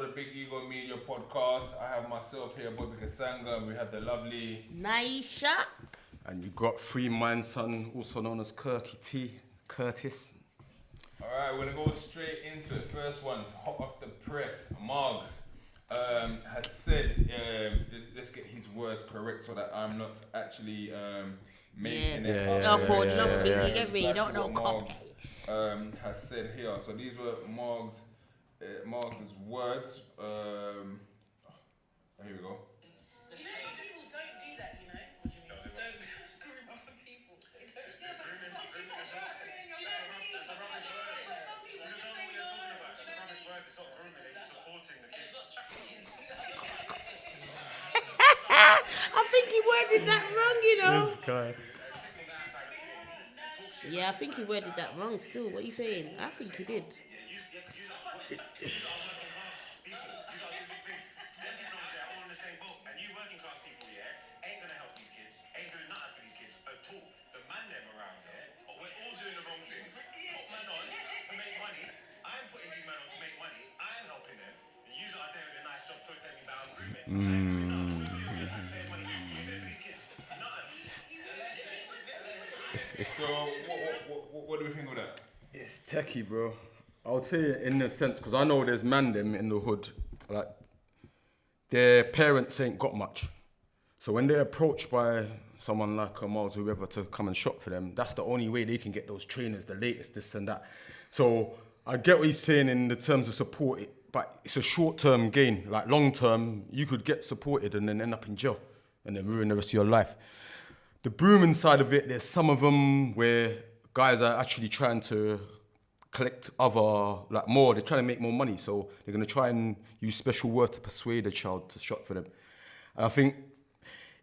the Big Ego Media podcast. I have myself here, Bobby Kasanga, and we have the lovely Naisha. And you got Free Mind Son, also known as Kirky T, Curtis. Alright, we're gonna go straight into it. First one, hot off the press. Margs has said, let's get his words correct so that I'm not actually making it up. Nothing, you get me? Don't know copy. Has said here. So these were Margs' words. Here we go. I think he worded that wrong, you know. This guy. Yeah, I think he worded that wrong still. What are you saying? I think he did. So, what do we think of that? It's techie, bro. I would say in a sense, because I know there's man them in the hood, like, their parents ain't got much. So when they're approached by someone like a Miles, whoever, to come and shop for them, that's the only way they can get those trainers, the latest, this and that. So I get what he's saying in the terms of support, but it's a short-term gain. Like long-term, you could get supported and then end up in jail and then ruin the rest of your life. The grooming side of it, there's some of them where guys are actually trying to collect more, they're trying to make more money. So they're going to try and use special words to persuade a child to shop for them. And I think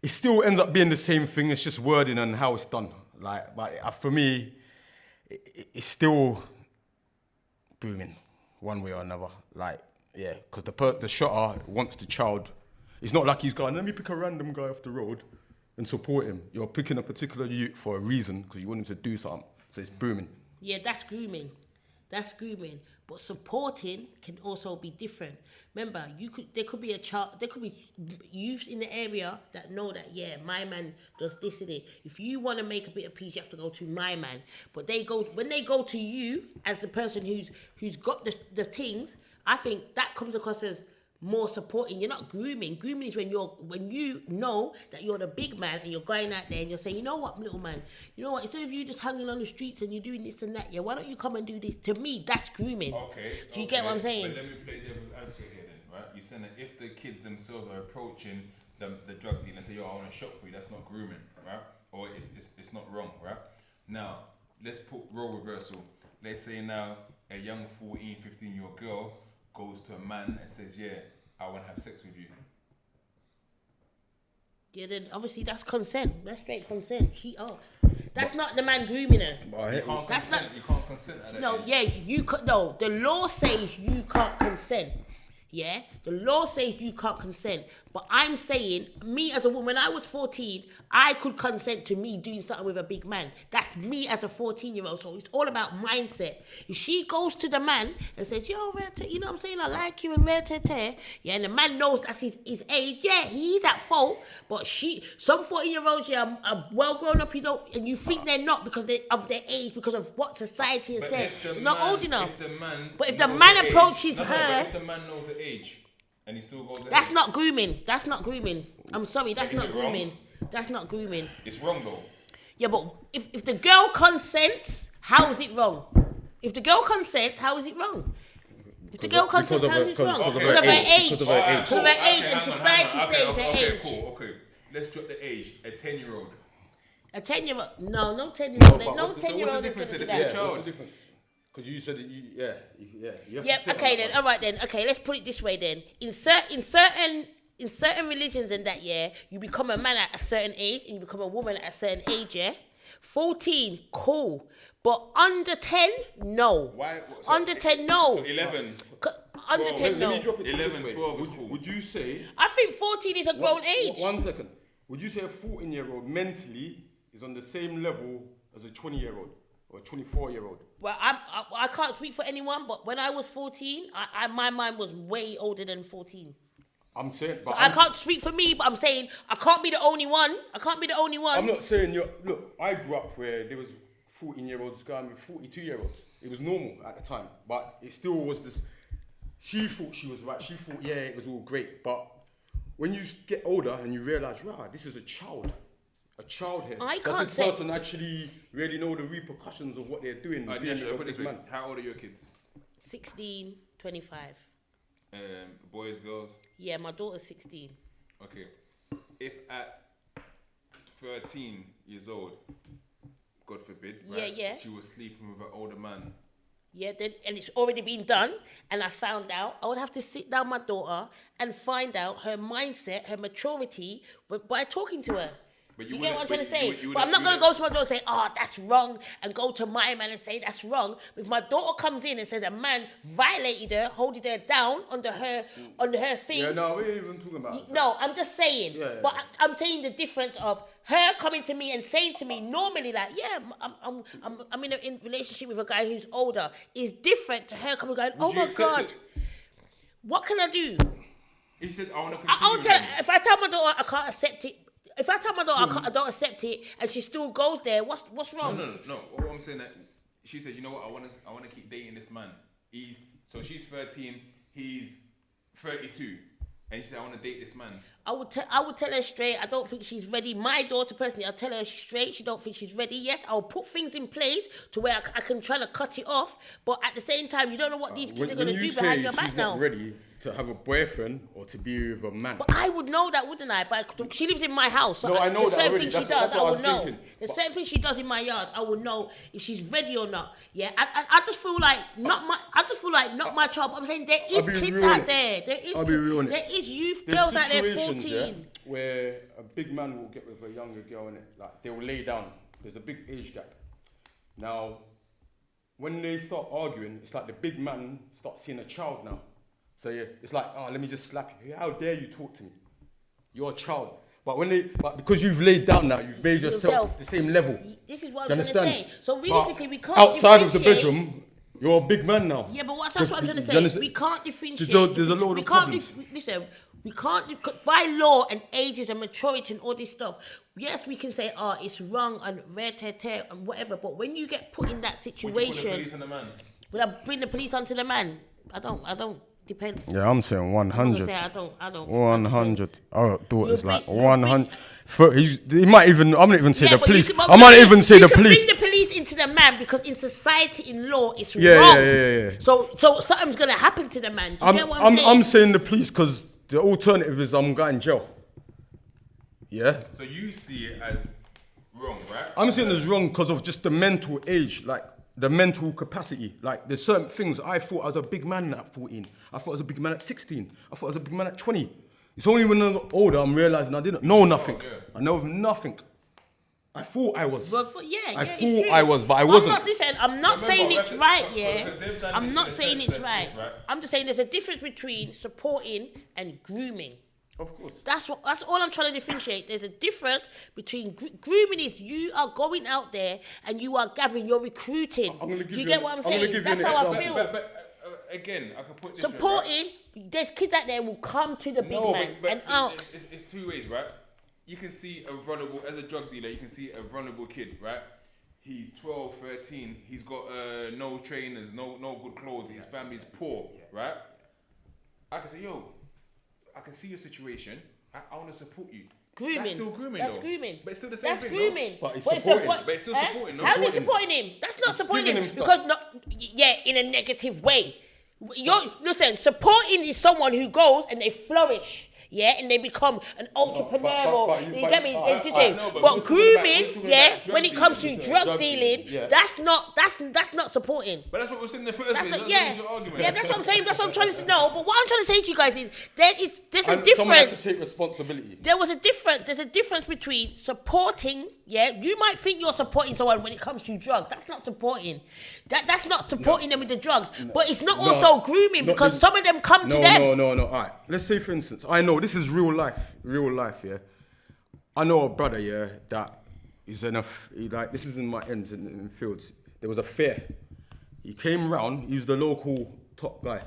it still ends up being the same thing, it's just wording and how it's done. But for me, it's still grooming, one way or another. Because the shotter wants the child. It's not like he's going, let me pick a random guy off the road and support him. You're picking a particular youth for a reason because you want him to do something. So it's grooming. Yeah, that's grooming. That's grooming. But supporting can also be different. Remember, there could be a child, there could be youths in the area that know that, yeah, my man does this and it. If you want to make a bit of peace, you have to go to my man. But when they go to you as the person who's got the things, I think that comes across as more supporting. You're not grooming. Grooming is when you know that you're the big man and you're going out there and you're saying, you know what, little man, you know what, instead of you just hanging on the streets and you're doing this and that, yeah, why don't you come and do this? To me, that's grooming. Okay. Do you get what I'm saying? But let me play devil's advocate here then, right? You're saying that if the kids themselves are approaching the drug dealer and say, yo, I want to shop for you, that's not grooming, right? Or it's not wrong, right? Now, let's put role reversal. Let's say now a young 14, 15-year-old girl goes to a man and says, yeah, I want to have sex with you. Yeah, then obviously that's consent. That's straight consent. She asked. That's not the man grooming her. You can't consent at that No, age. yeah, you could. No, the law says you can't consent. Yeah, the law says you can't consent. But I'm saying, me as a woman, when I was 14, I could consent to me doing something with a big man. That's me as a 14-year-old. So it's all about mindset. If she goes to the man and says, yo, you know what I'm saying? I like you and yeah, and the man knows that's his age. Yeah, he's at fault. But some 14-year-olds, yeah, are well grown up, you know, and you think they're not because of their age, because of what society has said. They're not old enough. If the man approaches her, if the man knows the age and he still goes ahead. That's not grooming. That's not grooming. I'm sorry, that's not grooming. That's not grooming. It's wrong though. Yeah, but if the girl consents, how is it wrong? If the girl consents, how is it wrong? If the girl consents, how is it wrong? Because of her age. Because of her age, and society says her age. Cool, okay. Let's drop the age. A 10-year-old. A 10-year-old? No 10-year-old. No 10-year-old is going to do that. What's the difference? Because you said that Yeah, okay then. All right then. Okay, let's put it this way then. In certain religions and that, yeah, you become a man at a certain age and you become a woman at a certain age, yeah. 14, cool, but under 10, no. Why? Under 10, no. So 11. Under 10, no. 11, 12 is cool. Would you say? I think 14 is a grown age. 1 second. Would you say a 14-year-old mentally is on the same level as a 20-year-old? or a 24-year-old. Well, I can't speak for anyone, but when I was 14, my mind was way older than 14. I'm saying, but So I can't speak for me, but I'm saying I can't be the only one. I can't be the only one. I'm not saying look, I grew up where there was 14-year-olds going with 42-year-olds. It was normal at the time, but it still was this. She thought she was right. She thought, yeah, it was all great. But when you get older and you realise, right, this is a child here. I Does can't this say. person actually really know the repercussions of what they're doing? Put this way, how old are your kids? 16, 25. Boys, girls? Yeah, my daughter's 16. Okay. If at 13 years old, God forbid, right, Yeah. she was sleeping with an older man. Yeah, and it's already been done, and I found out, I would have to sit down my daughter and find out her mindset, her maturity, by talking to her. But you you get what I'm trying to say? you But I'm not going to go to my daughter and say, oh, that's wrong, and go to my man and say that's wrong. If my daughter comes in and says a man violated her, holding her down under her thing. Yeah, no, we ain't even talking about that. No, I'm just saying. Yeah. But I'm saying the difference of her coming to me and saying to me normally, like, yeah, I'm in a relationship with a guy who's older, is different to her coming going, oh you my accept God, it? what can I do? He said, I want to I'll continue. tell her, if I tell my daughter I can't accept it, if I tell my daughter I don't accept it and she still goes there, what's wrong? No. What I'm saying that she said, you know what? I want to keep dating this man. So she's 13, he's 32, and she said, I want to date this man. I would tell her straight. I don't think she's ready. My daughter personally, I'll tell her straight. She don't think she's ready. Yes, I'll put things in place to where I can try to cut it off. But at the same time, you don't know what these kids are going to do behind your back now. She's not ready to have a boyfriend or to be with a man. But I would know that, wouldn't I? But she lives in my house. So No, I know there's that certain already. things she That's does, I what I would was know. thinking. There's certain things she does in my yard, I would know if she's ready or not. Yeah, I just feel like not my child. But I'm saying there is kids out there. There is youth girls out there 14. Yeah, where a big man will get with a younger girl in it, like they will lay down. There's a big age gap. Now, when they start arguing, it's like the big man starts seeing a child now. So yeah, it's like, oh, let me just slap you. How dare you talk to me? You're a child. But because you've laid down now, you've made yourself the same level. This is what I'm trying to say. So realistically, we can't outside of the bedroom, you're a big man now. Yeah, but that's what I'm trying to say. We can't differentiate. There's a load of problems. Listen, we can't, by law and ages and maturity and all this stuff, yes, we can say, oh, it's wrong and tear and whatever, but when you get put in that situation... Would you put the police on the man? Would I bring the police onto the man? I don't. Depends. Yeah, I'm saying 100. I don't. 100. Our daughter's You'll like bring- 100. He might even, I'm not even say Yeah, the but police. you can- I might even say the You can police. bring the police into the man because in society, in law, it's Yeah, wrong. yeah. So something's going to happen to the man. Do you get what I'm saying? I'm saying the police because the alternative is I'm going jail. Yeah? So you see it as wrong, right? I'm saying it's wrong because of just the mental age, like the mental capacity. Like there's certain things I thought I was a big man at 14. I thought I was a big man at 16. I thought I was a big man at 20. It's only when I got older I'm realizing I didn't know nothing. yeah. I know nothing. I thought I was. But I it's thought true. I was, but I wasn't. I'm not saying it's right, yeah. they've done I'm this not in a saying sense it's that right. it's right. I'm just saying there's a difference between supporting and grooming. Of course. That's all I'm trying to differentiate. There's a difference between grooming is you are going out there and you are gathering, you're recruiting. I'm gonna give Do you you get an- what I'm I'm gonna saying? give you That's an how I example. feel. But again, I can put this way, right? Supporting, there's kids out there who will come to the big man and ask. It's two ways, right? You can see a vulnerable, as a drug dealer, you can see a vulnerable kid, right? He's 12, 13, he's got no trainers, no good clothes, his family's poor, right? I can say, yo, I can see your situation, I want to support you. Grooming. That's still grooming, That's though. grooming. But it's still the same That's thing, grooming. though. But it's if the supporting. boy- But it's still supporting, no? How's it Supporting. supporting him? That's not It's supporting giving him him because in a negative way. Listen, supporting is someone who goes and they flourish. Yeah, and they become an entrepreneur. but You get me? I know, but we're But talking grooming, about yeah, drug when it comes to dealing, drug dealing, yeah. that's not supporting. But that's what we're saying in the first place. That's That's yeah, your argument. yeah. That's what I'm saying. That's what I'm trying to say. No, but what I'm trying to say to you guys is there's a And someone has difference. to take responsibility. There's a difference between supporting, yeah, you might think you're supporting someone when it comes to drugs. That's not supporting. That's not supporting them with the drugs. But it's not also grooming because some of them come to them. No. All right. Let's say, for instance, I know this is real life, yeah. I know a brother, yeah, that is enough. This is in my ends in fields. there was a fair. He came round, he was the local top guy.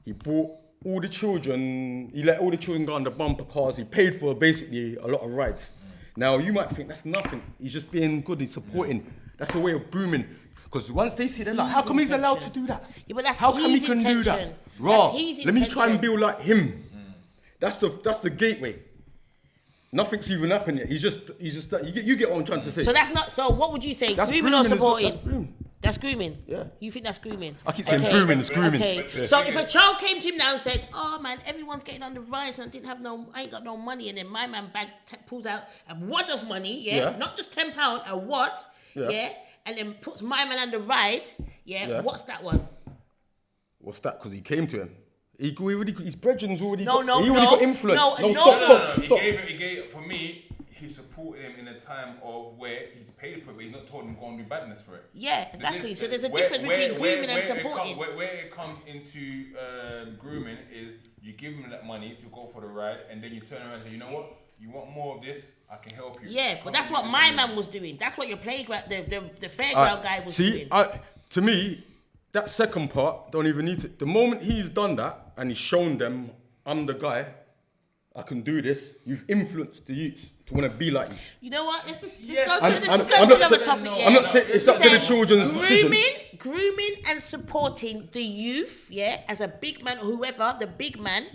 He brought all the children, he let all the children go on the bumper cars, he paid for basically a lot of rides. Now you might think that's nothing, he's just being good, he's supporting. That's a way of grooming. Because once they see, they're like, how come he's allowed to do that? Yeah, but that's how come he can do that? intention. Raw, That's his let me try and intention. build like him. That's the gateway. Nothing's even happened yet. He's just you get what I'm trying to say. So that's not. So what would you say? That's Grooming or grooming, supporting? that's grooming. That's grooming. Yeah. You think that's grooming? I keep saying grooming, it's grooming. Okay. Yeah. So if a child came to him now and said, "Oh man, everyone's getting on the rise and I ain't got no money," and then my man pulls out a wad of money, Yeah. not just £10, a wad, Yeah. and then puts my man on the ride, what's that one? What's that? Because he came to him. His brethren's already No, got, no, he already no, got influence. no, Stop. He gave, for me, he supported him in a time of where he's paid for it, but he's not told him to go and do badness for it. Yeah, exactly. So there's a difference between grooming and supporting. Where it comes into grooming is you give him that money to go for the ride, and then you turn around and say, you know what? You want more of this? I can help you. Yeah, but that's what my man was doing. That's what your playground, the fairground guy was doing. To me, that second part, don't even need to. The moment he's done that and he's shown them, I'm the guy, I can do this, you've influenced the youths to want to be like you. You know what? Let's go I'm to not another saying- topic. I'm not saying it's up to the children's decision. Grooming and supporting the youth, as a big man or whoever, the big man,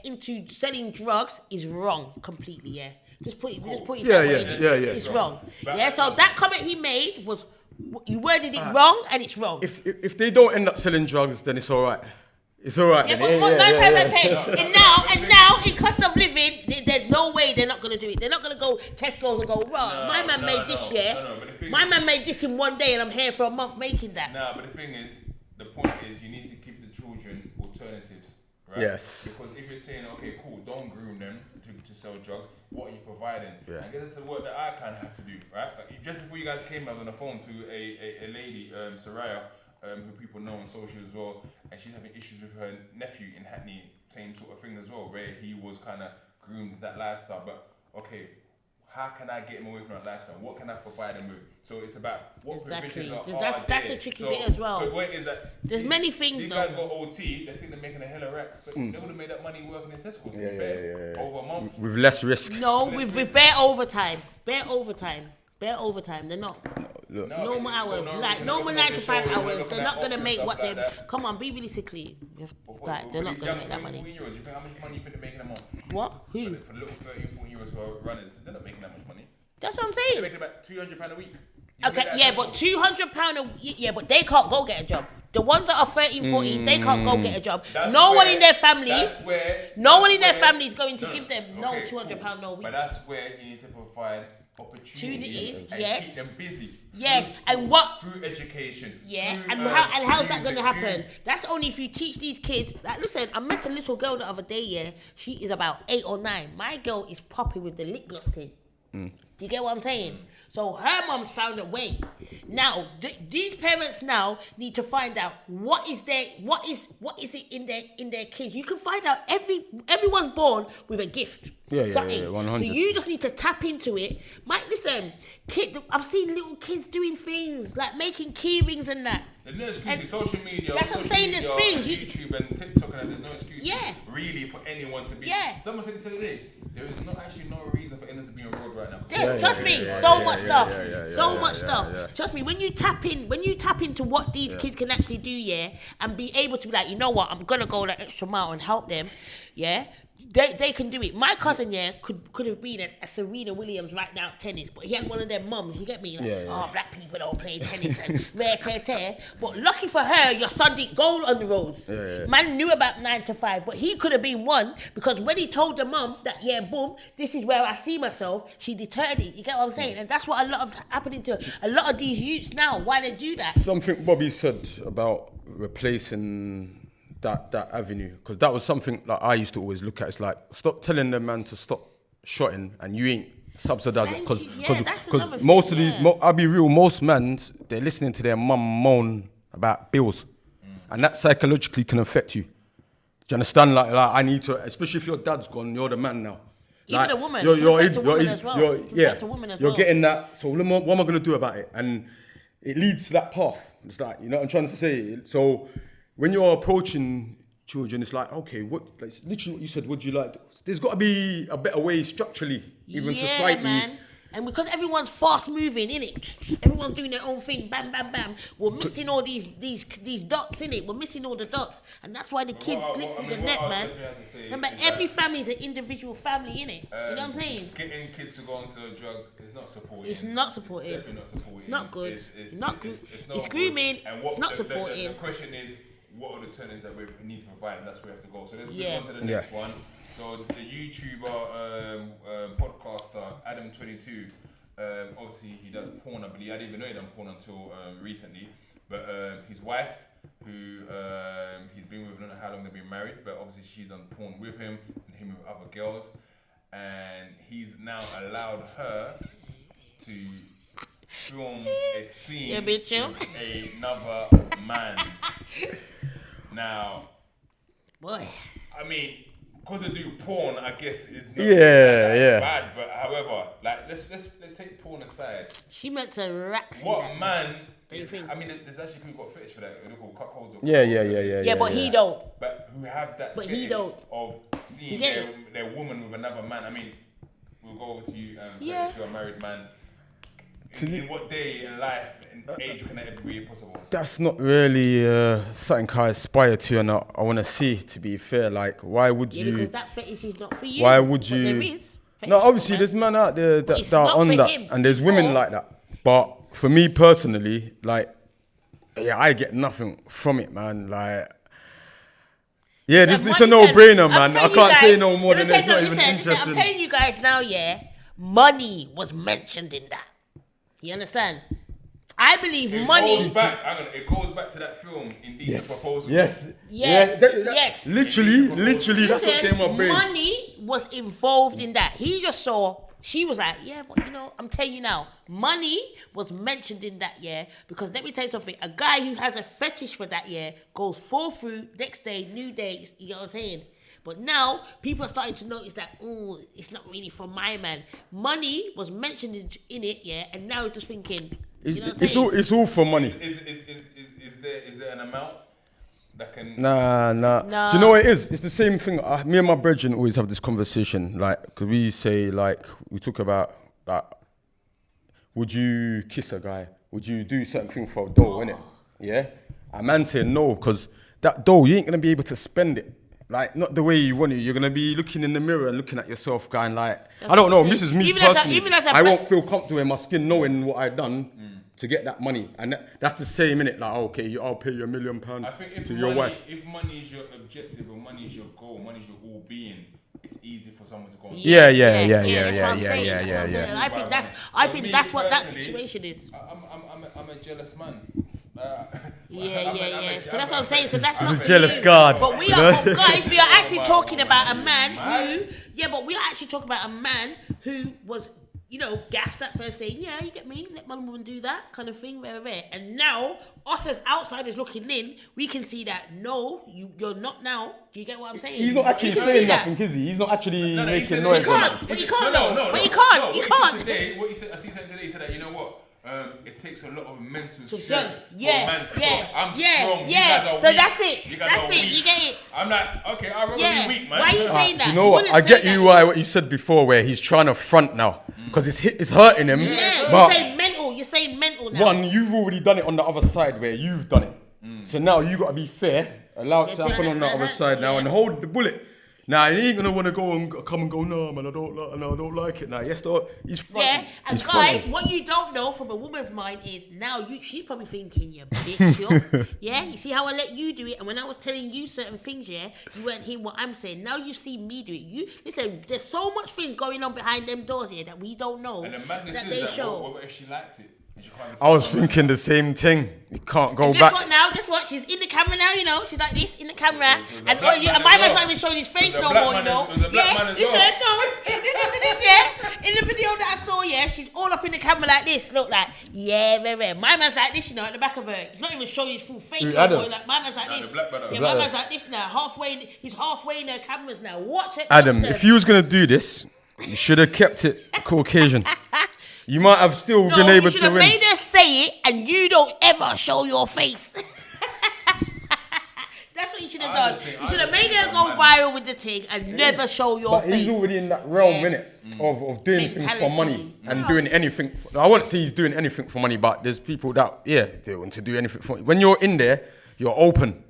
into selling drugs is wrong completely, Just put it that way. Yeah. It's wrong. So that comment he made was, you worded it wrong and it's wrong. If they don't end up selling drugs, then it's all right. It's all right. Yeah, but 9 times out of 10. And now, in cost of living, there's no way they're not going to do it. They're not going to go Tesco's and go, my man made this, my man made this in one day and I'm here for a month making that. No, but the thing is, the point is you need to give the children alternatives, right? Yes. Because if you're saying, okay, cool, don't groom them to sell drugs, what are you providing? Yeah. I guess that's the work that I kind of have to do, right? Like, just before you guys came, I was on the phone to a lady, Soraya, who people know on social as well, and she's having issues with her nephew in Hackney, same sort of thing as well, where he was kind of groomed with that lifestyle. But okay, how can I get him away from that lifestyle? What can I provide him with? So it's about what provisions are That's there. a tricky bit as well. But what is that? There's many things. These guys got OT. They think they're making a hell of racks, but they would have made that money working in Tesco. Yeah. Over a month. With less risk. No, with bare overtime. They're not normal hours. Like normal 9 to 5 hours. They're not gonna make what they. Come on, be realistically. Like they're not gonna make that money. You think how much money you think they're making a month? What? Who? For the little 13, 14 euros who are runners, they're not making that much money. That's what I'm They're saying. making about £200 a week. You Okay, make that yeah, at but Tesco. £200 but they can't go get a job. The ones that are 13, 14, they can't go get a job. That's No one where- in their family, that's where- no one in that's their where- family is going to give them no okay, £200 no week. But that's where you need to provide opportunities and yes. keep them busy. Yes, Through and schools, what- through education. Yeah, through, and how's that music, going to happen? through- That's only if you teach these kids. Like, listen, I met a little girl the other day. She is about 8 or 9. My girl is popping with the lip gloss thing. Do you get what I'm saying? So her mom's found a way. Now these parents now need to find out what is it in their kids. You can find out everyone's born with a gift. Yeah, something. 100. So you just need to tap into it. Mike, listen, I've seen little kids doing things like making key rings and that. There's no excuse in social media. That's what I'm social saying, media, there's things. YouTube and TikTok, and there's no excuse Yeah. really for anyone to be. Yeah. Someone said this the other day. There is no reason for anyone to be on road right now. Yeah, trust me, so much stuff. Trust me, when you tap into what these kids can actually do, and be able to be like, you know what, I'm gonna go that extra mile and help them, they can do it. My cousin, could have been a Serena Williams right now at tennis, but he had one of them mums, you get me? Like, black people don't play tennis and rare tear. But lucky for her, your son did gold on the roads. Man knew about 9 to 5, but he could have been one because when he told the mum that, boom, this is where I see myself, she deterred it. You get what I'm saying? And that's what a lot of happening to a lot of these youths now. Why they do that? Something Bobby said about replacing that avenue, because that was something that I used to always look at. It's like, stop telling them man to stop shotting and you ain't subsidising, because most of these, I'll be real, most men, they're listening to their mum moan about bills, and that psychologically can affect you. Do you understand? Like I need to, especially if your dad's gone, you're the man now. Even a woman, you're getting that. So what am I going to do about it? And it leads to that path. It's like, you know what I'm trying to say? So when you're approaching children, it's like, okay, like literally what you said, would you like? There's got to be a better way structurally, even society. Man. And because everyone's fast moving, innit? Everyone's doing their own thing, bam, bam, bam. We're missing all these dots, innit? We're missing all the dots. And that's why the kids slip through the net, man. Remember, every family is an individual family, innit? You know what I'm saying? Getting kids to go onto drugs is not supported. It's not supported. Definitely not supported. It's not good. It's not good. It's good. grooming. And It's not supporting. The question is, what are the tenets that we need to provide, and that's where we have to go. So let's Yeah. move on to the next one. So the YouTuber, podcaster, Adam22, obviously he does porn, I believe. I didn't even know he done porn until recently. But his wife, who he's been with, I don't know how long they've been married, but obviously she's done porn with him and him with other girls. And he's now allowed her to film a scene with another man. Now, boy, I mean, because they do porn, I guess it's not bad. But however, like let's take porn aside. She meant to rack. What man? Do you think? I mean, there's actually people got fetish for that. They're called cuckolds. Yeah, but he don't. But who have that? But fetish he don't. Of seeing their woman with another man. I mean, we'll go over to you. If you're a married man. In what day in life and age can that ever be possible? That's not really something I aspire to and I want to see, to be fair. Like, why would you... because that fetish is not for you. Why would you... But there is. No, obviously, there's men out there that are on that. him. And there's women like that. But for me personally, like, yeah, I get nothing from it, man. Like... Yeah, this is a no-brainer, man. I can't say no more than it's not even interesting. I'm telling you guys now, money was mentioned in that. You understand? I believe money. It goes back to that film, Indecent Proposal. Yes. Yes. Literally, that's what came up. Money was involved in that. He just saw. She was like, yeah, but I'm telling you now, money was mentioned in that, because let me tell you something. A guy who has a fetish for that, goes full through, next day, new day. You know what I'm saying? But now, people are starting to notice that, it's not really for my man. Money was mentioned in it, and now it's just thinking, you know what I'm saying? It's all for money. Is there an amount that can... Nah. Do you know what it is? It's the same thing. Me and my brethren always have this conversation. Like, could we say, like, we talk about, like, would you kiss a guy? Would you do certain thing for a dough, innit? Yeah? A man saying no, because that dough, you ain't going to be able to spend it. Like, not the way you want it. You're going to be looking in the mirror and looking at yourself going like, I don't know, this is me personally. I won't feel comfortable in my skin knowing what I've done to get that money. And that's the same, innit? Like, okay, I'll pay you £1 million to your wife. If money is your objective or money is your goal, money is your all-being, it's easy for someone to go. Yeah. I think that's what that situation is. I'm a jealous man. So that's what I'm saying. So that's not a jealous God. But we are actually talking about a man who. Yeah, but we are actually talking about a man who was, gassed at first, saying, "Yeah, you get me. Let my woman do that kind of thing." And now, us as outsiders looking in, we can see that no, you're not now. Do you get what I'm saying? He's not actually saying nothing, is he? He's not actually making noise. He can't. But he can't. He can't. Today, what he said, I see something today. He said that, you know what? It takes a lot of mental strength. Yeah. I'm strong. You guys are weak. So that's it. You get it. I'm like, okay, I'd rather be weak, man. Why are you saying that? You know what? I get you why what you said before, where he's trying to front now, because it's hurting him. Yeah, but you're saying mental now. One, you've already done it on the other side where you've done it. So now you got to be fair, allow it to happen on the other side now, and hold the bullet. Nah, he ain't gonna want to go and come and go. No, man, I don't like it. Nah, yes, though, he's fronting. Yeah, and he's guys, fronting. what you don't know from a woman's mind is now she's probably thinking, you bitch, yo. Yeah, you see how I let you do it, and when I was telling you certain things, you weren't hearing what I'm saying. Now you see me do it. Listen, there's so much things going on behind them doors here that we don't know. And the madness that is they that show. what if she liked it? I was thinking the same thing. You can't go back. Guess what? She's in the camera now, she's like this in the camera. And my man's not even showing his face no more, Listen to this, In the video that I saw, she's all up in the camera like this. Look like, very. My man's like this, at the back of her. He's not even showing his full face no more. Like, my man's like this. My man's like this now. He's halfway in their cameras now. Watch it. Adam, if you was going to do this, you should have kept it Caucasian. You might have still been able to win. You should have made us say it and you don't ever show your face. That's what you should have done. You should have made her go viral with the thing and never show your face. But he's already in that realm, innit? Of doing things for money and doing anything. I wouldn't say he's doing anything for money, but there's people that, they want to do anything for money. When you're in there, you're open.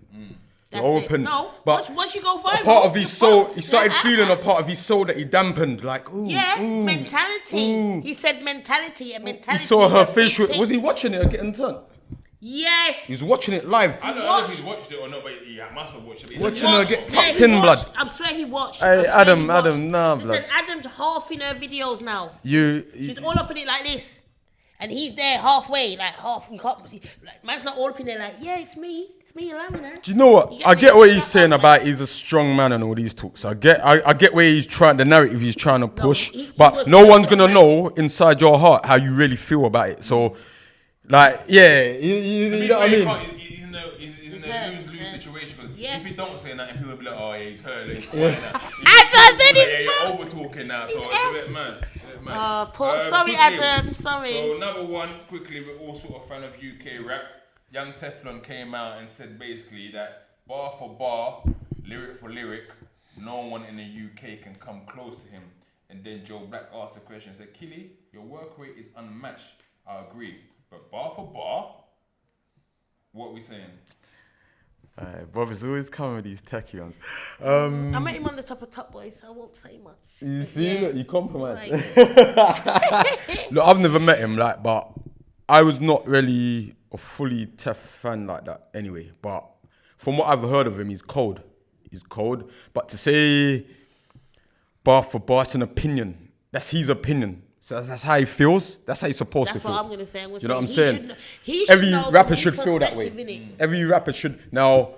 You're open. No, but once you go viral, a part of his soul, he started feeling a part of his soul that he dampened. Like, mentality. He said mentality and mentality. He saw her facial. Was he watching it getting turned? Yes. He was watching it live. I don't know if he's watched it or not, but he must have watched it. Watching her get tucked in, blood. I swear he watched. Hey, Adam, nah, blood. Listen, Adam's half in her videos now. She's all up in it like this. And he's there halfway, like half. You can't see. Like, man's not all up in there like, yeah, it's me, allowing her. Do you know what? I get what he's saying about he's a strong man and all these talks. I get where he's trying, the narrative he's trying to push. But no one's gonna know inside your heart how you really feel about it. So, like, you know what I mean? He's in a lose-lose situation. Because if you don't say nothing, people will be like, oh, yeah, he's hurt. He's you're over-talking now, so it's a bit mad. Sorry, Adam. Sorry. So another one, quickly, we're all sort of fan of UK rap. Young Teflon came out and said basically that bar for bar, lyric for lyric, no one in the UK can come close to him. And then Joe Black asked the question, said, Killy, your work rate is unmatched. I agree. But bar for bar, what are we saying? Bob is always coming with these techie ones. I met him on the Top Boy, so I won't say much. You see, look, you compromise. Look, I've never met him, but I was not really a fully Tef fan like that anyway. But from what I've heard of him, he's cold. But to say bar for bar, it's an opinion. That's his opinion. So that's how he feels. That's how he's supposed to feel. That's what I'm going to say. You know what I'm saying? Every rapper should feel that way. Every rapper should. Now,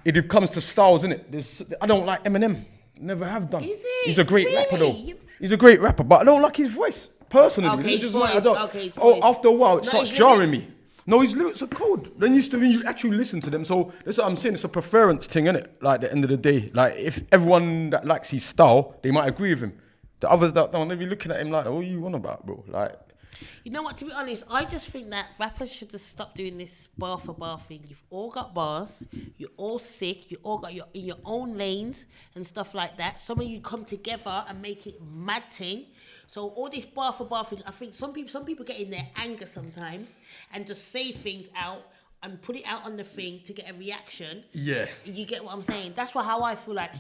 it comes to styles, innit? I don't like Eminem. Never have done. Is it? He's a great rapper, though. He's a great rapper, but I don't like his voice. Personally. Okay, it's just after a while, it starts jarring me. No, his lyrics are cold. Then you actually listen to them. So that's what I'm saying. It's a preference thing, innit? Like, at the end of the day. Like, if everyone that likes his style, they might agree with him. The others that don't, they'll be looking at him like, what are you on about, bro? Like, you know what, to be honest, I just think that rappers should just stop doing this bar for bar thing. You've all got bars, you're all sick, you all got in your own lanes and stuff like that. Some of you come together and make it mad thing. So all this bar for bar thing, I think some people get in their anger sometimes and just say things out and put it out on the thing to get a reaction. Yeah. You get what I'm saying? That's how I feel like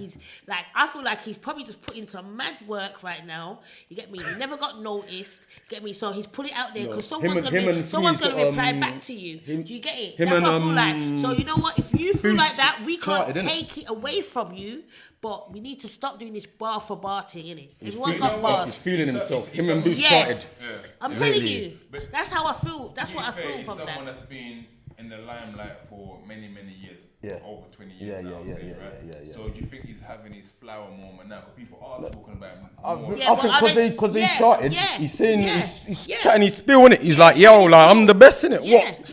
I feel like he's probably just putting some mad work right now. You get me? He never got noticed. You get me? So he's put it out there because someone's gonna reply back to you. Do you get it? That's what I feel like. So you know what? If you feel like that, we can't take it away from you. But we need to stop doing this bar for bar thing, innit? Everyone's got bars. He's feeling himself. Him and Boo started. I'm telling you. That's how I feel. That's what I feel from that. Someone that's been in the limelight for many years, over 20 years now, right? So do you think he's having his flower moment now? Because people are talking about him. I think because they started, he's saying he's chatting his spiel, innit? He's like, yo, like, I'm the best, innit?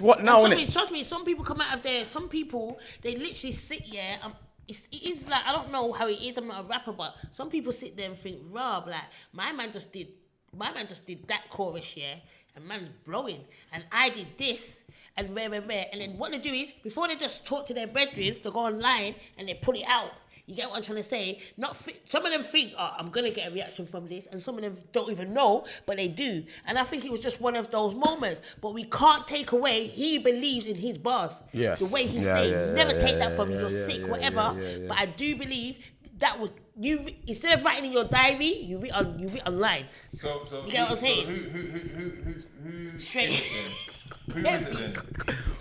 What now, innit? Trust me, some people come out of there. Some people, they literally sit here. It is like, I don't know how it is. I'm not a rapper, but some people sit there and think, Rob, like, my man just did that chorus, and man's blowing, and I did this. And rare. And then what they do is, before they just talk to their brethren, they go online and they put it out. You get what I'm trying to say? Some of them think, I'm going to get a reaction from this. And some of them don't even know, but they do. And I think it was just one of those moments. But we can't take away, he believes in his bars. Yeah. The way he's saying, never take that from you, you're sick, whatever. But I do believe that was, you, instead of writing in your diary, you read online. So you get what I'm saying? Who Straight. Who is it then?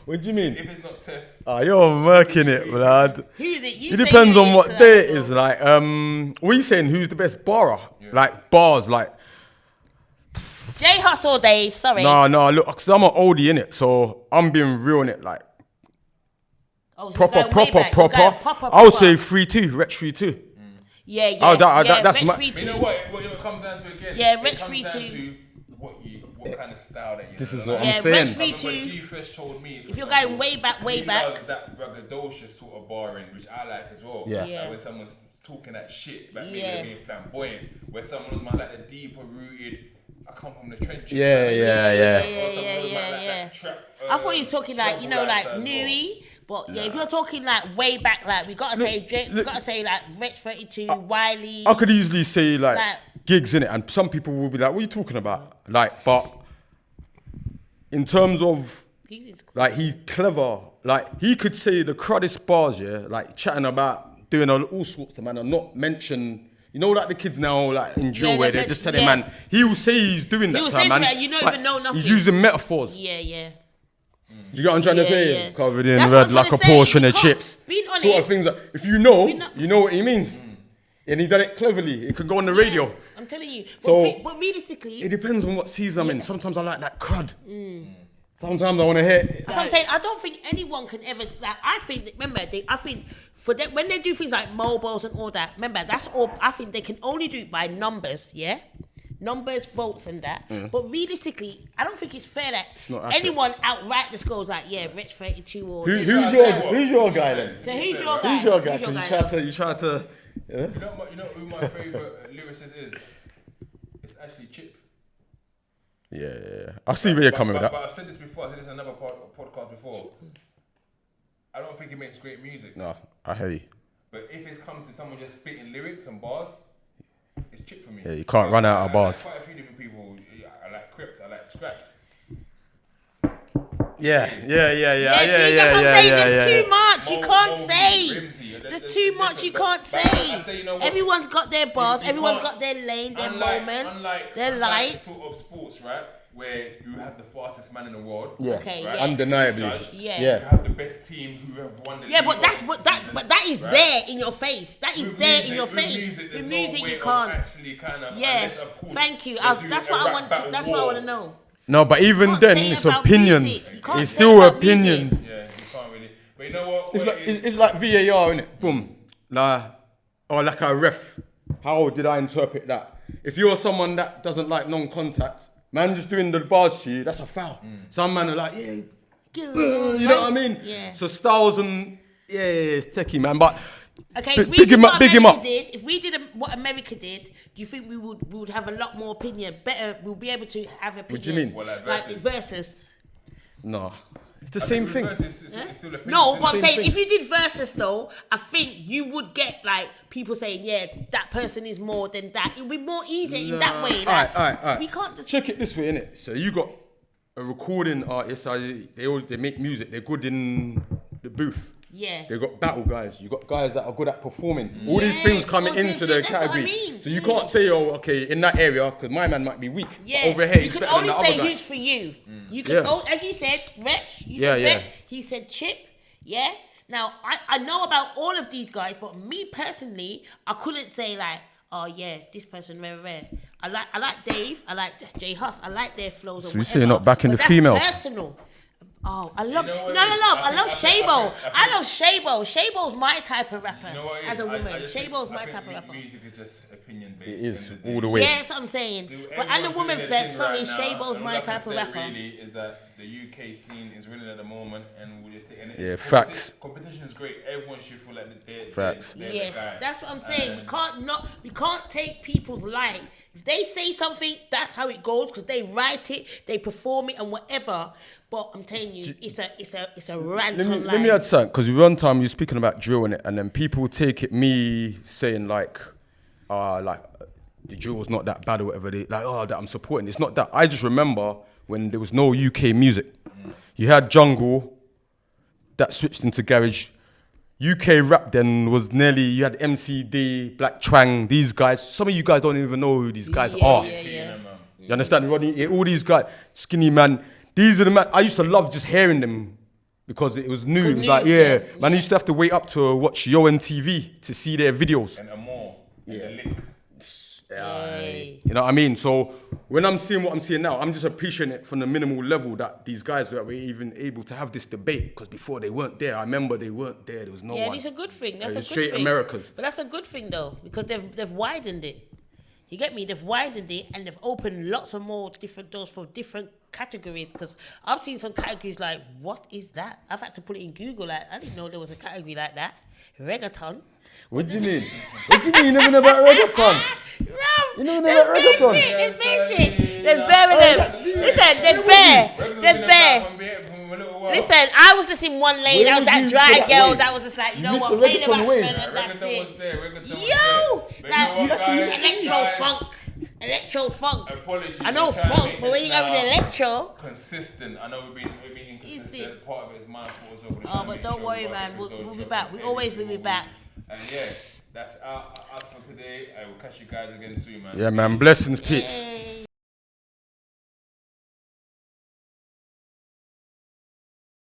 What do you mean? If it's not Tef. You're murking it, blood. Who is it? It depends on what day it is. Like, what are you saying? Who's the best barer? Yeah. Like, bars, like. J Hustle, Dave, sorry. No, look, because I'm an oldie, innit? So I'm being real in it, like. So proper. I would say 3-2, Rex 3-2. Yeah. That's my. You know what? It comes down to again. Yeah, Rex 3-2. What kind of style that you This know, is what I'm saying. Rex 3-2. G-Fresh told me. If you're going way back. He loves that braggadocious sort of barring, which I like as well. Yeah. Like when someone's talking that shit, like maybe they're being flamboyant. Where someone might like the deeper rooted, I come from the trenches. Yeah. I thought he was talking like, you know, like Nui. But yeah, if you're talking like way back, like we gotta say Drake, we gotta say like Rich 32, Wiley. I could easily say like gigs in it, and some people will be like, "What are you talking about?" Like, but in terms of like he's clever, like he could say the cruddest bars, yeah, like chatting about doing all sorts to man, and not mention. You know, like the kids now, like in drill, where they're just telling man, he will say he's doing that, man. That, you don't even know nothing. He's using metaphors. Yeah. You get what I'm trying to say? Yeah. Covered in red like a portion of chips. Being honest. Sort of things that, if you know what he means. And he done it cleverly. It could go on the radio. I'm telling you. So, but realistically... It depends on what season I'm in. Sometimes I like that crud. Sometimes I want to hear... That's what I'm saying. I don't think anyone can ever... Like, I think for them, when they do things like mobiles and all that, remember, that's all... I think they can only do it by numbers, yeah? Numbers, votes and that. But realistically, I don't think it's fair that anyone outright just goes like, yeah, Rich 32 or... Who's your guy then? So who's your guy? Who's your guy? Because you try to... Yeah? You know who my favourite lyricist is? It's actually Chip. Yeah. I see where you're coming with that. But I've said this before, I said this in another podcast before. I don't think he makes great music. No, I hear you. But if it's come to someone just spitting lyrics and bars, it's Chip for me. Yeah, you can't run out of bars. I like quite a few different people. I like Crips, I like Scraps. Yeah. That's what I'm saying. There's too much you can't say. There's too much you can't say. Everyone's got their bars. Everyone's got their lane, their moment, their light. Sort of sports, right? Where you have the fastest man in the world. Yeah. Okay. Right? Yeah. Undeniably. Yeah. You have the best team who have won the league. But that is right? There in your face. That is there in your face. With music, you can't. Yes. Thank you. That's what I want. That's what I want to know. No, but even then, it's opinions. It's still opinions. Yeah, you can't really. But you know what? It's like VAR, innit? Boom. Or like a ref. How did I interpret that? If you're someone that doesn't like non-contact, man just doing the bars to you, that's a foul. Some man are like, you know what I mean? Yeah. So styles and, it's techie, man. But okay, big him up. If we did what America did, do you think we would have a lot more opinion? Better, we'll be able to have opinions. What do you mean? Well, like versus. No, it's the same thing. No, but I'm saying if you did versus though, I think you would get like people saying, yeah, that person is more than that. It would be more easy in that way. Like, all right. We can't just check it this way, innit? So you got a recording artist. They make music. They're good in the booth. Yeah. They got battle guys. You got guys that are good at performing. All these things coming into the category. What I mean. So you can't say, okay, in that area, because my man might be weak. Yeah. But over here, you can only say who's for you. You can, as you said, Rich. You said Rich. He said Chip. Yeah. Now I know about all of these guys, but me personally, I couldn't say like, oh yeah, this person rare. I like Dave. I like J Hus. I like their flows. So you say you're not backing the females. Personal. Oh, I love Shabo. I love Shabo. Shabo's my type of rapper as a woman. Shabo's my type of rapper. Music is just opinion based. It is all the way. Yeah, that's what I'm saying. But as a woman, sorry, Shabo's my type of rapper. Really is that the UK scene is winning at the moment, and we'll just facts. Competition is great. Everyone should feel like they're facts. Yes, that's what I'm saying. We can't take people's line. If they say something, that's how it goes because they write it, they perform it, and whatever. But I'm telling you, it's a rant online. Let me add something, because one time you're speaking about drill in it, and then people take it me saying like the drill was not that bad or whatever. They that I'm supporting. It's not that. I just remember when there was no UK music. You had jungle that switched into garage. UK rap then was nearly, you had MCD, Black Twang, these guys. Some of you guys don't even know who these guys are. Yeah. You understand, Rodney? All these guys, Skinny Man. These are the man. I used to love just hearing them because it was new. It was like, man, I used to have to wait up to watch Yo and TV to see their videos. And more. You know what I mean? So when I'm seeing what I'm seeing now, I'm just appreciating it from the minimal level that these guys were even able to have this debate, because before they weren't there. I remember they weren't there. There was no one. Yeah, it's a good thing. That's a good straight thing. Americas. But that's a good thing though, because they've widened it. You get me? They've widened it and they've opened lots of more different doors for different categories. Because I've seen some categories like, what is that? I've had to put it in Google. Like, I didn't know there was a category like that. Reggaeton. What do you mean? What do you mean? You never know about reggaeton? You never know about reggaeton? It's There's bare of them. Listen, there's bare. Listen, I was just in one lane. Where I was was that you dry for that girl wave? that was just like, you know missed what, the play the reggaeton wave. Bashman and that's it. Reggaeton Yo, was there. like But you know what, guys? electro funk. Apologies. I know we're trying to funk, make but when this you go with the now electro. consistent. I know we're being inconsistent. Easy. Part of it is my fault as well. Oh, but don't worry, man. We'll be back. We always will be back. And yeah, that's us for today. I will catch you guys again soon, man. Yeah, man. Blessings, peeps. Yay.